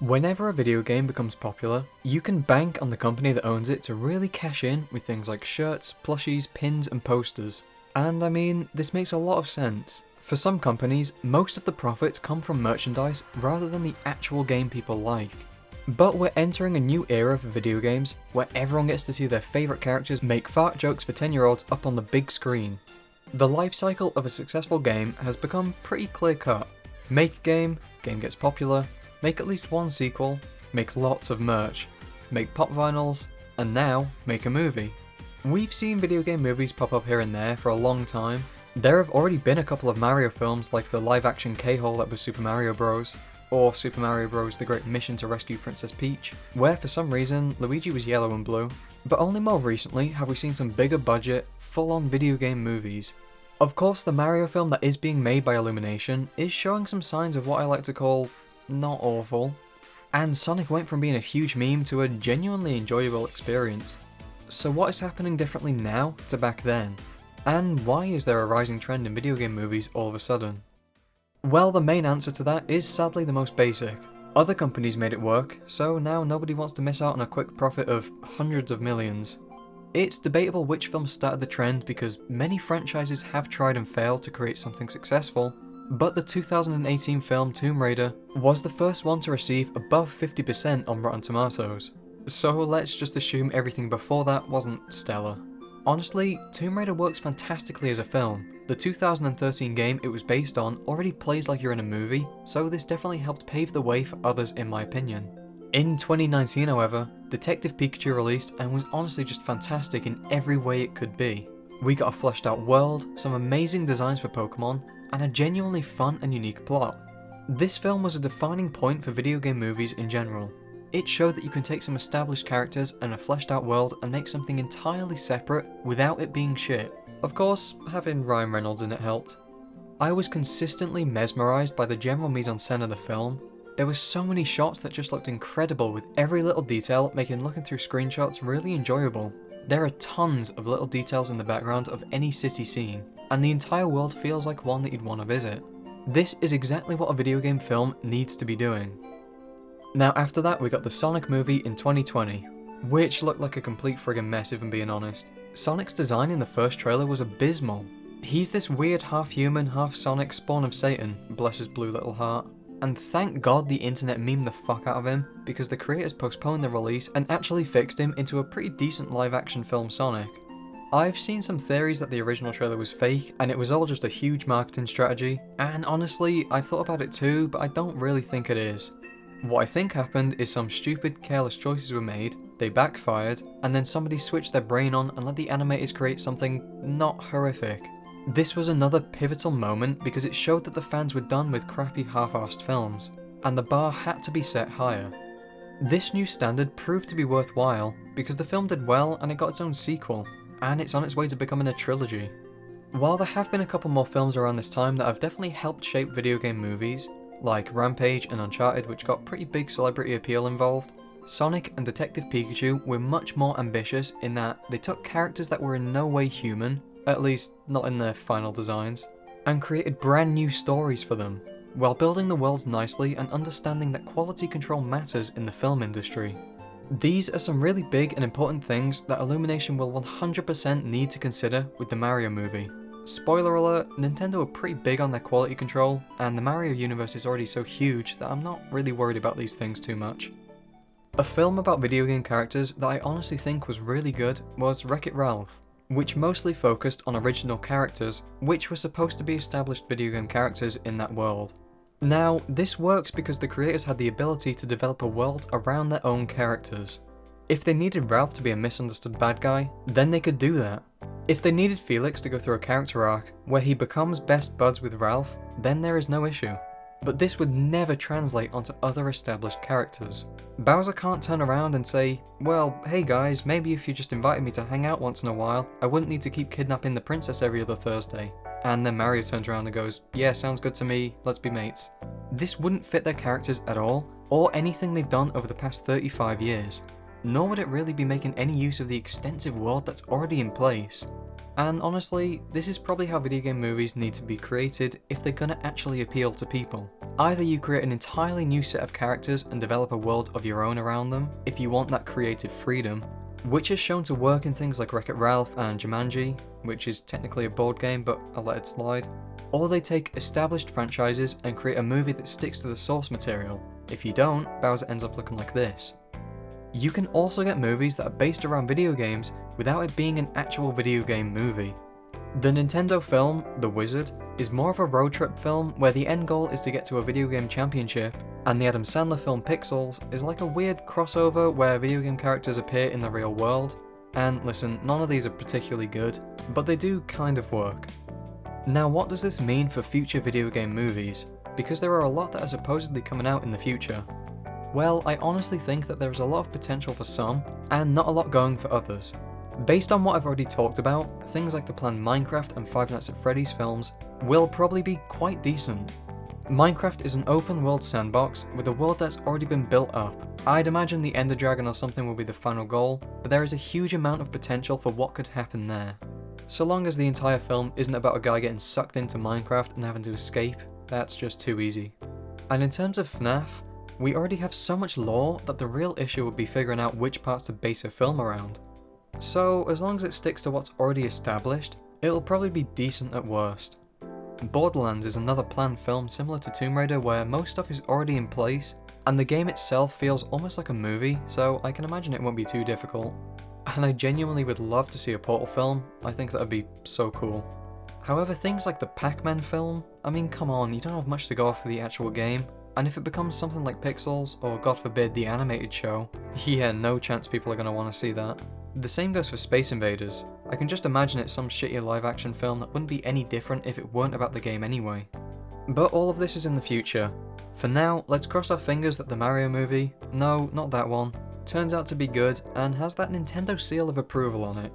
Whenever a video game becomes popular, you can bank on the company that owns it to really cash in with things like shirts, plushies, pins, and posters. And I mean, this makes a lot of sense. For some companies, most of the profits come from merchandise rather than the actual game people like. But we're entering a new era for video games, where everyone gets to see their favourite characters make fart jokes for 10-year-olds up on the big screen. The life cycle of a successful game has become pretty clear-cut. Make a game gets popular, make at least one sequel, make lots of merch, make pop vinyls, and now make a movie. We've seen video game movies pop up here and there for a long time. There have already been a couple of Mario films like the live-action K-hole that was Super Mario Bros., or Super Mario Bros. The Great Mission to Rescue Princess Peach, where for some reason Luigi was yellow and blue. But only more recently have we seen some bigger budget, full-on video game movies. Of course, the Mario film that is being made by Illumination is showing some signs of what I like to call not awful. And Sonic went from being a huge meme to a genuinely enjoyable experience. So what is happening differently now to back then? And why is there a rising trend in video game movies all of a sudden? Well, the main answer to that is sadly the most basic. Other companies made it work, so now nobody wants to miss out on a quick profit of hundreds of millions. It's debatable which film started the trend because many franchises have tried and failed to create something successful, but the 2018 film Tomb Raider was the first one to receive above 50% on Rotten Tomatoes. So let's just assume everything before that wasn't stellar. Honestly, Tomb Raider works fantastically as a film. The 2013 game it was based on already plays like you're in a movie, so this definitely helped pave the way for others in my opinion. In 2019 however, Detective Pikachu released and was honestly just fantastic in every way it could be. We got a fleshed out world, some amazing designs for Pokemon, and a genuinely fun and unique plot. This film was a defining point for video game movies in general. It showed that you can take some established characters and a fleshed out world and make something entirely separate without it being shit. Of course, having Ryan Reynolds in it helped. I was consistently mesmerised by the general mise-en-scène of the film. There were so many shots that just looked incredible, with every little detail making looking through screenshots really enjoyable. There are tons of little details in the background of any city scene, and the entire world feels like one that you'd want to visit. This is exactly what a video game film needs to be doing. Now after that we got the Sonic movie in 2020, which looked like a complete friggin' mess if I'm being honest. Sonic's design in the first trailer was abysmal. He's this weird half-human, half-Sonic spawn of Satan, bless his blue little heart. And thank God the internet memed the fuck out of him, because the creators postponed the release and actually fixed him into a pretty decent live-action film Sonic. I've seen some theories that the original trailer was fake, and it was all just a huge marketing strategy, and honestly, I thought about it too, but I don't really think it is. What I think happened is some stupid, careless choices were made, they backfired, and then somebody switched their brain on and let the animators create something not horrific. This was another pivotal moment because it showed that the fans were done with crappy half-arsed films, and the bar had to be set higher. This new standard proved to be worthwhile because the film did well and it got its own sequel, and it's on its way to becoming a trilogy. While there have been a couple more films around this time that have definitely helped shape video game movies, like Rampage and Uncharted, which got pretty big celebrity appeal involved, Sonic and Detective Pikachu were much more ambitious in that they took characters that were in no way human, at least not in their final designs, and created brand new stories for them, while building the worlds nicely and understanding that quality control matters in the film industry. These are some really big and important things that Illumination will 100% need to consider with the Mario movie. Spoiler alert, Nintendo are pretty big on their quality control, and the Mario universe is already so huge that I'm not really worried about these things too much. A film about video game characters that I honestly think was really good was WreckIt Ralph, which mostly focused on original characters, which were supposed to be established video game characters in that world. Now, this works because the creators had the ability to develop a world around their own characters. If they needed Ralph to be a misunderstood bad guy, then they could do that. If they needed Felix to go through a character arc where he becomes best buds with Ralph, then there is no issue. But this would never translate onto other established characters. Bowser can't turn around and say, well, hey guys, maybe if you just invited me to hang out once in a while, I wouldn't need to keep kidnapping the princess every other Thursday. And then Mario turns around and goes, yeah, sounds good to me, let's be mates. This wouldn't fit their characters at all, or anything they've done over the past 35 years. nor would it really be making any use of the extensive world that's already in place. And honestly, this is probably how video game movies need to be created if they're gonna actually appeal to people. Either you create an entirely new set of characters and develop a world of your own around them, if you want that creative freedom, which is shown to work in things like WreckIt Ralph and Jumanji, which is technically a board game but I'll let it slide. Or they take established franchises and create a movie that sticks to the source material. If you don't, Bowser ends up looking like this. You can also get movies that are based around video games without it being an actual video game movie. The Nintendo film, The Wizard, is more of a road trip film where the end goal is to get to a video game championship, and the Adam Sandler film Pixels is like a weird crossover where video game characters appear in the real world. And listen, none of these are particularly good, but they do kind of work. Now what does this mean for future video game movies? Because there are a lot that are supposedly coming out in the future. Well, I honestly think that there is a lot of potential for some, and not a lot going for others. Based on what I've already talked about, things like the planned Minecraft and Five Nights at Freddy's films will probably be quite decent. Minecraft is an open world sandbox with a world that's already been built up. I'd imagine the Ender Dragon or something will be the final goal, but there is a huge amount of potential for what could happen there. So long as the entire film isn't about a guy getting sucked into Minecraft and having to escape, that's just too easy. And in terms of FNAF, we already have so much lore that the real issue would be figuring out which parts to base a film around. So as long as it sticks to what's already established, it'll probably be decent at worst. Borderlands is another planned film similar to Tomb Raider where most stuff is already in place, and the game itself feels almost like a movie, so I can imagine it won't be too difficult. And I genuinely would love to see a Portal film, I think that'd be so cool. However, things like the Pac-Man film, I mean come on, you don't have much to go off for the actual game, and if it becomes something like Pixels, or god forbid the animated show, yeah, no chance people are going to want to see that. The same goes for Space Invaders. I can just imagine it some shitty live action film that wouldn't be any different if it weren't about the game anyway. But all of this is in the future. For now, let's cross our fingers that the Mario movie, no, not that one, turns out to be good and has that Nintendo seal of approval on it.